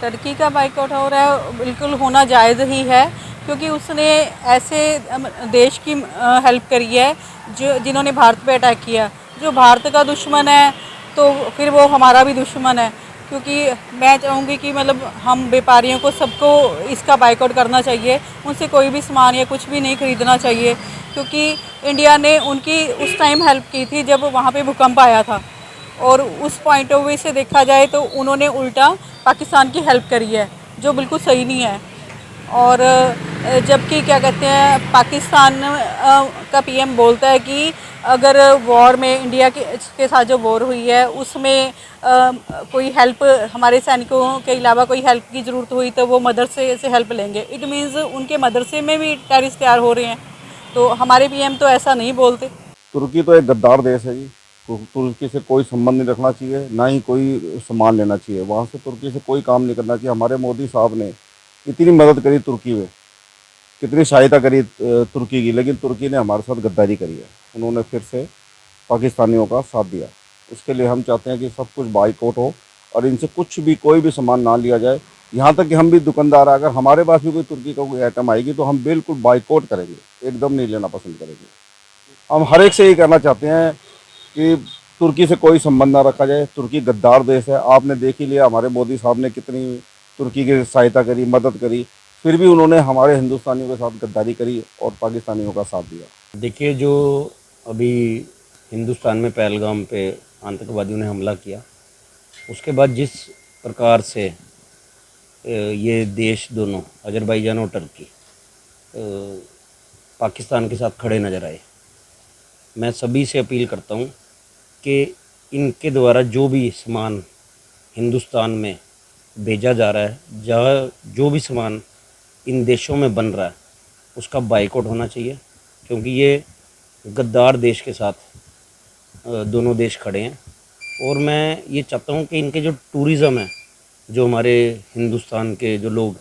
Turkey का boycott हो रहा है बिल्कुल होना जायज़ ही है, क्योंकि उसने ऐसे देश की हेल्प करी है जो जिन्होंने भारत पे अटैक किया। जो भारत का दुश्मन है तो फिर वो हमारा भी दुश्मन है, क्योंकि मैं चाहूँगी कि मतलब हम व्यापारियों को सबको इसका बाइकआउट करना चाहिए, उनसे कोई भी सामान या कुछ भी नहीं ख़रीदना चाहिए, क्योंकि इंडिया ने उनकी उस टाइम हेल्प की थी जब वहाँ पे भूकंप आया था। और उस पॉइंट ऑफ व्यू से देखा जाए तो उन्होंने उल्टा पाकिस्तान की हेल्प करी है, जो बिल्कुल सही नहीं है। और जबकि क्या कहते हैं, पाकिस्तान का पीएम बोलता है कि अगर वॉर में इंडिया के साथ जो वॉर हुई है उसमें कोई हेल्प हमारे सैनिकों के अलावा कोई हेल्प की ज़रूरत हुई तो वो मदरसे से हेल्प लेंगे। इट मीन्स उनके मदरसे में भी टेररिस्ट तैयार हो रहे हैं, तो हमारे पीएम तो ऐसा नहीं बोलते। तुर्की तो एक गद्दार देश है जी। तुर्की से कोई संबंध नहीं रखना चाहिए, ना ही कोई सामान लेना चाहिए वहाँ से। तुर्की से कोई काम नहीं करना चाहिए। हमारे मोदी साहब ने इतनी मदद करी तुर्की में, कितनी सहायता करी तुर्की की, लेकिन तुर्की ने हमारे साथ गद्दारी करी है। उन्होंने फिर से पाकिस्तानियों का साथ दिया। उसके लिए हम चाहते हैं कि सब कुछ बाइकआउट हो और इनसे कुछ भी कोई भी सामान ना लिया जाए। यहाँ तक कि हम भी दुकानदार, अगर हमारे पास भी कोई तुर्की का कोई आइटम आएगी तो हम बिल्कुल बाइकआउट करेंगे, एकदम नहीं लेना पसंद करेंगे। हम हर एक से यही कहना चाहते हैं कि तुर्की से कोई संबंध ना रखा जाए। तुर्की गद्दार देश है, आपने देख ही लिया हमारे मोदी साहब ने कितनी तुर्की की सहायता करी, मदद करी, फिर भी उन्होंने हमारे हिंदुस्तानियों के साथ गद्दारी करी और पाकिस्तानियों का साथ दिया। देखिए, जो अभी हिंदुस्तान में पहलगाम पे आतंकवादियों ने हमला किया, उसके बाद जिस प्रकार से ये देश दोनों अजरबैजान और टर्की पाकिस्तान के साथ खड़े नज़र आए, मैं सभी से अपील करता हूँ कि इनके द्वारा जो भी सामान हिंदुस्तान में भेजा जा रहा है, जहाँ जो भी सामान इन देशों में बन रहा है, उसका बाइकआउट होना चाहिए, क्योंकि ये गद्दार देश के साथ दोनों देश खड़े हैं। और मैं ये चाहता हूँ कि इनके जो टूरिज़्म है, जो हमारे हिंदुस्तान के जो लोग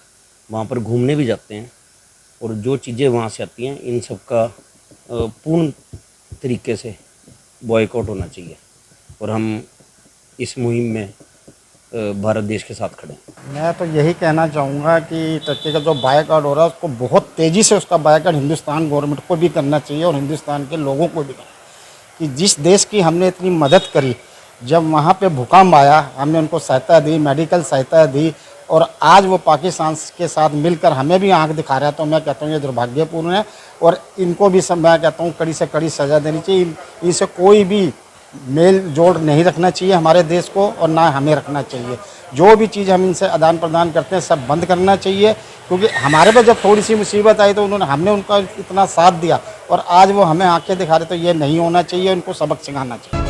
वहाँ पर घूमने भी जाते हैं और जो चीज़ें वहाँ से आती हैं, इन सब का पूर्ण तरीके से बॉयकॉट होना चाहिए। और हम इस मुहिम में भारत देश के साथ खड़े हैं। मैं तो यही कहना चाहूँगा कि टर्की का जो बाइकआउट हो रहा है उसको बहुत तेज़ी से उसका बाइकआउट हिंदुस्तान गवर्नमेंट को भी करना चाहिए और हिंदुस्तान के लोगों को भी करना, कि जिस देश की हमने इतनी मदद करी, जब वहाँ पे भूकंप आया हमने उनको सहायता दी, मेडिकल सहायता दी, और आज वो पाकिस्तान के साथ मिलकर हमें भी आंख दिखा रहा है, तो मैं कहता हूँ ये दुर्भाग्यपूर्ण है। और इनको भी सब मैं कहता हूँ कड़ी से कड़ी सज़ा देनी चाहिए। इनसे कोई भी मेल जोड़ नहीं रखना चाहिए हमारे देश को, और ना हमें रखना चाहिए। जो भी चीज़ हम इनसे आदान प्रदान करते हैं सब बंद करना चाहिए, क्योंकि हमारे पे जब थोड़ी सी मुसीबत आई तो हमने उनका इतना साथ दिया और आज वो हमें आंखें दिखा रहे, तो ये नहीं होना चाहिए, उनको सबक सिखाना चाहिए।